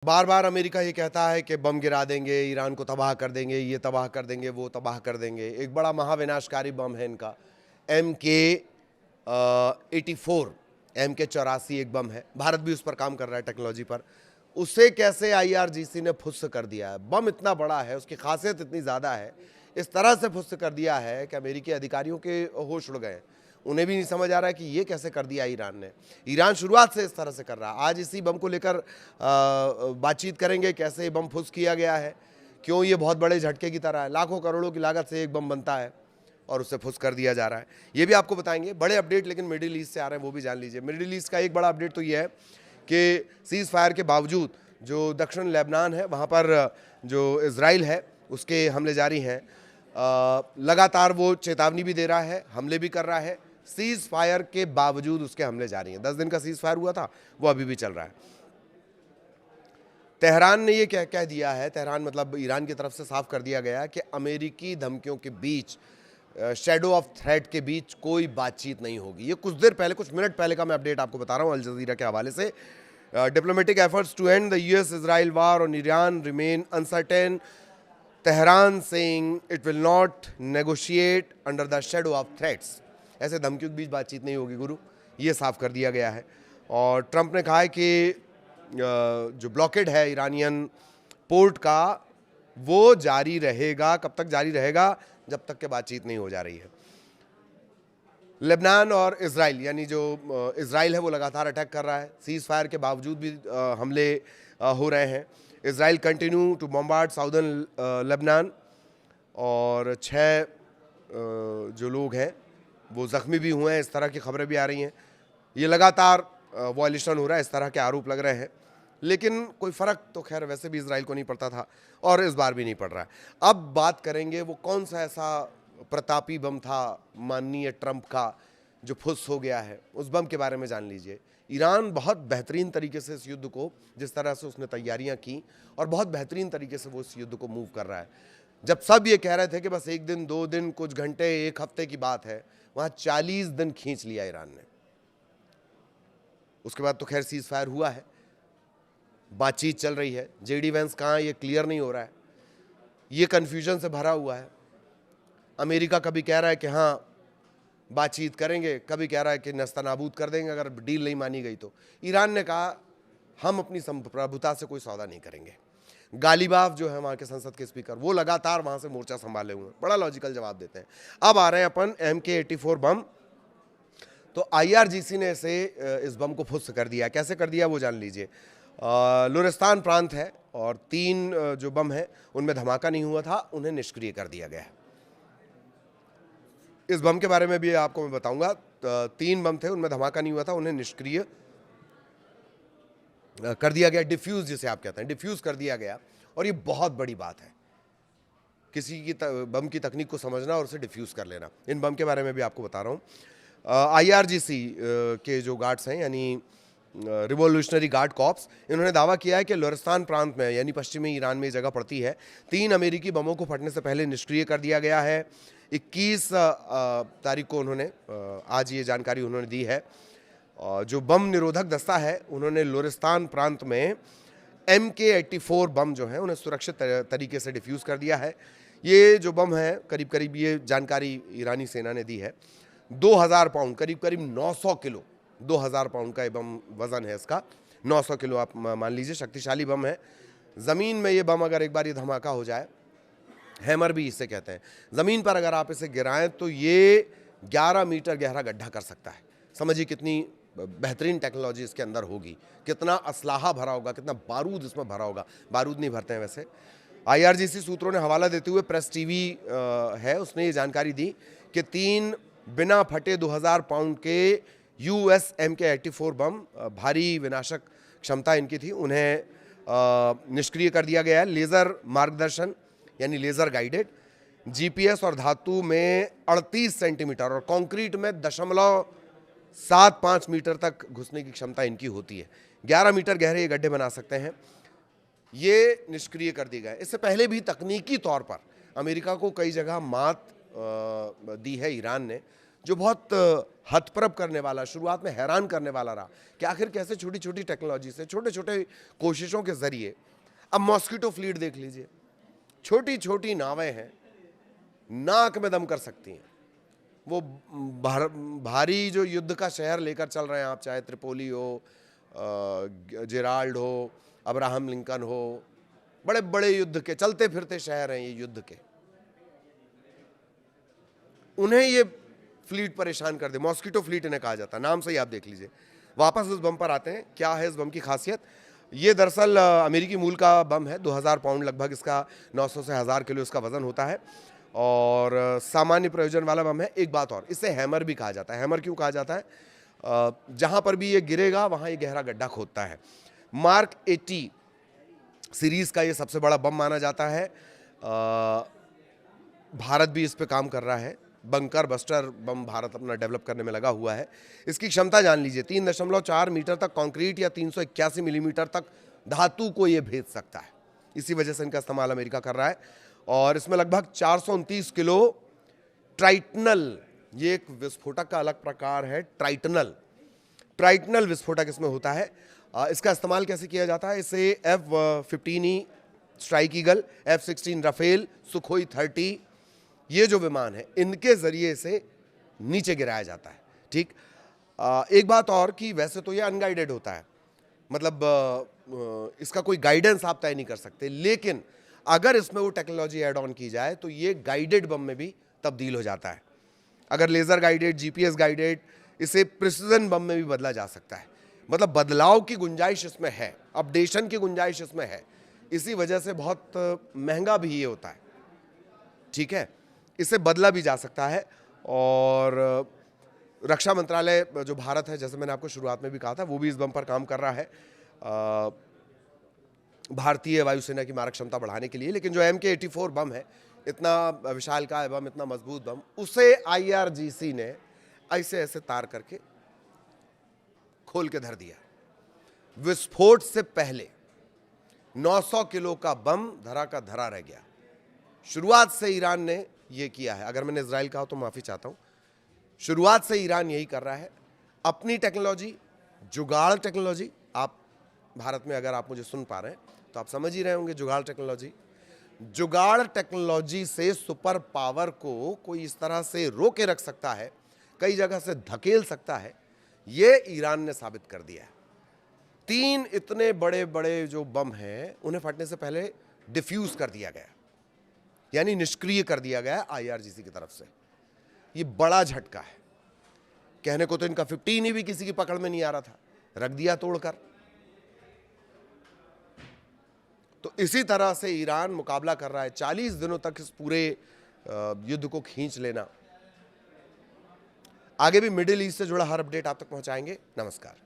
बार बार America ये कहता है कि बम गिरा देंगे, ईरान को तबाह कर देंगे, ये तबाह कर देंगे, वो तबाह कर देंगे। एक बड़ा महाविनाशकारी बम है इनका, MK-84, MK-84 एक बम है। भारत भी उस पर काम कर रहा है, टेक्नोलॉजी पर। उसे कैसे IRGC ने फुस कर दिया है। बम इतना बड़ा है, उसकी खासियत इतनी ज़्यादा है, इस तरह से फुस कर दिया है कि अमेरिकी अधिकारियों के होश उड़ गए। उन्हें भी नहीं समझ आ रहा है कि ये कैसे कर दिया ईरान ने। ईरान शुरुआत से इस तरह से कर रहा है। आज इसी बम को लेकर बातचीत करेंगे, कैसे ये बम फुस किया गया है, क्यों ये बहुत बड़े झटके की तरह है। लाखों करोड़ों की लागत से एक बम बनता है और उसे फुस कर दिया जा रहा है, ये भी आपको बताएंगे। बड़े अपडेट लेकिन मिडिल ईस्ट से आ रहे हैं, वो भी जान लीजिए। मिडिल ईस्ट का एक बड़ा अपडेट तो ये है कि सीज़ फायर के बावजूद जो दक्षिण लेबनान है, वहाँ पर जो इजराइल है उसके हमले जारी हैं। लगातार वो चेतावनी भी दे रहा है, हमले भी कर रहा है। सीज फायर के बावजूद उसके हमले जारी हैं। 10 दिन का सीज फायर हुआ था, वो अभी भी चल रहा है। तेहरान ने ये कह दिया है, तेहरान मतलब ईरान की तरफ से साफ कर दिया गया कि अमेरिकी धमकियों के बीच, शैडो ऑफ थ्रेट के बीच कोई बातचीत नहीं होगी। ये कुछ देर पहले, कुछ मिनट पहले का मैं अपडेट आपको बता रहा हूँ अल जजीरा के हवाले से। Diplomatic efforts to end the US Israel war on Iran remain uncertain, Tehran saying it will not negotiate under the shadow of threats. ऐसे धमकियों के बीच बातचीत नहीं होगी गुरु, ये साफ कर दिया गया है। और ट्रंप ने कहा है कि जो ब्लॉकेड है ईरानियन पोर्ट का, वो जारी रहेगा। कब तक जारी रहेगा? जब तक कि बातचीत नहीं हो जा रही है। लेबनान और इजराइल, यानी जो इजराइल है वो लगातार अटैक कर रहा है। सीज फायर के बावजूद भी हमले हो रहे हैं। Israel continue to bombard southern Lebanon, और 6 जो लोग हैं वो ज़ख्मी भी हुए हैं, इस तरह की खबरें भी आ रही हैं। ये लगातार वॉयलेशन हो रहा है, इस तरह के आरोप लग रहे हैं, लेकिन कोई फ़र्क तो खैर वैसे भी इजराइल को नहीं पड़ता था और इस बार भी नहीं पड़ रहा है। अब बात करेंगे वो कौन सा ऐसा प्रतापी बम था माननीय ट्रंप का जो फुस हो गया है, उस बम के बारे में जान लीजिए। ईरान बहुत बेहतरीन तरीके से इस युद्ध को, जिस तरह से उसने तैयारियां की, और बहुत बेहतरीन तरीके से वो इस युद्ध को मूव कर रहा है। जब सब ये कह रहे थे कि बस 1 दिन 2 दिन, कुछ घंटे, 1 हफ्ते की बात है, वहाँ 40 दिन खींच लिया ईरान ने। उसके बाद तो खैर सीज फायर हुआ है, बातचीत चल रही है। JD वेंस कहाँ, ये क्लियर नहीं हो रहा है, ये कन्फ्यूजन से भरा हुआ है। अमेरिका कभी कह रहा है कि हाँ बातचीत करेंगे, कभी कह रहा है कि नस्तनाबूद कर देंगे अगर डील नहीं मानी गई तो। ईरान ने कहा हम अपनी संप्रभुता से कोई सौदा नहीं करेंगे। गालिबाफ जो है वहाँ के संसद के स्पीकर, वो लगातार वहाँ से मोर्चा संभाले हुए हैं, बड़ा लॉजिकल जवाब देते हैं। अब आ रहे हैं अपन MK-84 बम। तो IRGC ने इस बम को फुस कर दिया। कैसे कर दिया वो जान लीजिए। लुरिस्तान प्रांत है और 3 जो बम है उनमें धमाका नहीं हुआ था, उन्हें निष्क्रिय कर दिया गया है। इस बम के बारे में भी आपको मैं बताऊंगा। 3 बम थे, उनमें धमाका नहीं हुआ था, उन्हें निष्क्रिय कर दिया गया, डिफ्यूज जिसे आप कहते हैं, डिफ्यूज कर दिया गया। और ये बहुत बड़ी बात है, किसी की बम की तकनीक को समझना और उसे डिफ्यूज कर लेना। इन बम के बारे में भी आपको बता रहा हूँ। IRGC के जो गार्ड्स हैं, यानी रिवोल्यूशनरी गार्ड कॉप्स, इन्होंने दावा किया है कि लोरिस्तान प्रांत में, यानी पश्चिमी ईरान में जगह पड़ती है, 3 अमेरिकी बमों को फटने से पहले निष्क्रिय कर दिया गया है। 21 तारीख को उन्होंने, आज ये जानकारी उन्होंने दी है। जो बम निरोधक दस्ता है, उन्होंने लोरिस्तान प्रांत में MK-84 बम जो है उन्हें सुरक्षित तरीके से डिफ्यूज़ कर दिया है। ये जो बम है करीब करीब, ये जानकारी ईरानी सेना ने दी है, 2000 पाउंड, करीब करीब 900 किलो, 2000 पाउंड का ये बम वज़न है इसका। 900 किलो आप मान लीजिए, शक्तिशाली बम है। ज़मीन में ये बम अगर एक बार ये धमाका हो जाए, हैमर भी इसे कहते हैं, ज़मीन पर अगर आप इसे गिराएं तो ये 11 मीटर गहरा गड्ढा कर सकता है। समझिए कितनी बेहतरीन टेक्नोलॉजी इसके अंदर होगी, कितना असलाहा भरा होगा, कितना बारूद इसमें भरा होगा। बारूद नहीं भरते हैं वैसे। IRGC सूत्रों ने हवाला देते हुए प्रेस TV है, उसने ये जानकारी दी कि 3 बिना फटे 2000 पाउंड के US MK-84 बम, भारी विनाशक क्षमता इनकी थी, उन्हें निष्क्रिय कर दिया गया है। लेज़र मार्गदर्शन, यानी लेज़र गाइडेड, GPS और धातु में 38 सेंटीमीटर और कंक्रीट में 0.75 मीटर तक घुसने की क्षमता इनकी होती है। 11 मीटर गहरे ये गड्ढे बना सकते हैं। ये निष्क्रिय कर दिए गए। इससे पहले भी तकनीकी तौर पर अमेरिका को कई जगह मात दी है ईरान ने। जो बहुत हतप्रभ करने वाला, शुरुआत में हैरान करने वाला रहा कि आखिर कैसे छोटी छोटी टेक्नोलॉजी से, छोटे छोटे कोशिशों के जरिए। अब मॉस्किटो फ्लीट देख लीजिए, छोटी छोटी नावें हैं, नाक में दम कर सकती हैं। वो भारी जो युद्ध का शहर लेकर चल रहे हैं आप, चाहे त्रिपोली हो, जेराल्ड हो, अब्राहम लिंकन हो, बड़े बड़े युद्ध के चलते फिरते शहर हैं ये युद्ध के, उन्हें ये फ्लीट परेशान कर दे। मॉस्किटो फ्लीट इन्हें कहा जाता है, नाम से ही आप देख लीजिए। वापस इस बम पर आते हैं, क्या है इस बम की खासियत। ये दरअसल अमेरिकी मूल का बम है, 2000 पाउंड लगभग इसका, 900 से 1000 किलो इसका वजन होता है और सामान्य प्रयोजन वाला बम है। एक बात और, इसे हैमर भी कहा जाता है। हैमर क्यों कहा जाता है? जहां पर भी ये गिरेगा वहां ये गहरा गड्ढा खोदता है। मार्क 80 सीरीज का ये सबसे बड़ा बम माना जाता है। भारत भी इस पे काम कर रहा है। बंकर बस्टर बम भारत अपना डेवलप करने में लगा हुआ है। इसकी क्षमता जान लीजिए, 3.4 मीटर तक कंक्रीट या 381 मिलीमीटर तक धातु को ये भेज सकता है। इसी वजह से इनका इस्तेमाल अमेरिका कर रहा है। और इसमें लगभग 429 किलो ट्राइटनल, ये एक विस्फोटक का अलग प्रकार है, ट्राइटनल विस्फोटक इसमें होता है। इसका इस्तेमाल कैसे किया जाता है? इसे F-15E strike eagle, F-16 Rafale, Sukhoi 30, ये जो विमान है इनके जरिए से नीचे गिराया जाता है। ठीक, एक बात और कि वैसे तो ये अनगाइडेड होता है, मतलब इसका कोई गाइडेंस आप तय नहीं कर सकते, लेकिन अगर इसमें वो टेक्नोलॉजी ऐड ऑन की जाए तो ये गाइडेड बम में भी तब्दील हो जाता है। अगर लेजर गाइडेड, जीपीएस गाइडेड, इसे प्रिसिजन बम में भी बदला जा सकता है। मतलब बदलाव की गुंजाइश इसमें है, अपडेशन की गुंजाइश इसमें है। इसी वजह से बहुत महंगा भी ये होता है। ठीक है, इसे बदला भी जा सकता है। और रक्षा मंत्रालय जो भारत है, जैसे मैंने आपको शुरुआत में भी कहा था, वो भी इस बम पर काम कर रहा है भारतीय वायुसेना की मारक क्षमता बढ़ाने के लिए। लेकिन जो MK-84 बम है, इतना विशालकाय बम, इतना मजबूत बम, उसे IRGC ने ऐसे ऐसे तार करके खोल के धर दिया। विस्फोट से पहले 900 किलो का बम धरा का धरा रह गया। शुरुआत से ईरान ने यह किया है। अगर मैंने इजराइल कहा तो माफी चाहता हूं, शुरुआत से ईरान यही कर रहा है। अपनी टेक्नोलॉजी, जुगाड़ टेक्नोलॉजी, आप भारत में अगर आप मुझे सुन पा रहे हैं तो आप समझ ही रहे होंगे, जुगाड़ टेक्नोलॉजी से सुपर पावर को कोई इस तरह से रोके रख सकता है, कई जगह से धकेल सकता है, ये ईरान ने साबित कर दिया है। 3 इतने बड़े बड़े जो बम हैं उन्हें फटने से पहले डिफ्यूज कर दिया गया, यानी निष्क्रिय कर दिया गया IRGC की तरफ से। ये बड़ा झटका है। कहने को तो इनका 15 भी किसी की पकड़ में नहीं आ रहा था, रख दिया तोड़कर। तो इसी तरह से ईरान मुकाबला कर रहा है 40 दिनों तक इस पूरे युद्ध को खींच लेना। आगे भी मिडिल ईस्ट से जुड़ा हर अपडेट आप तक पहुंचाएंगे। नमस्कार।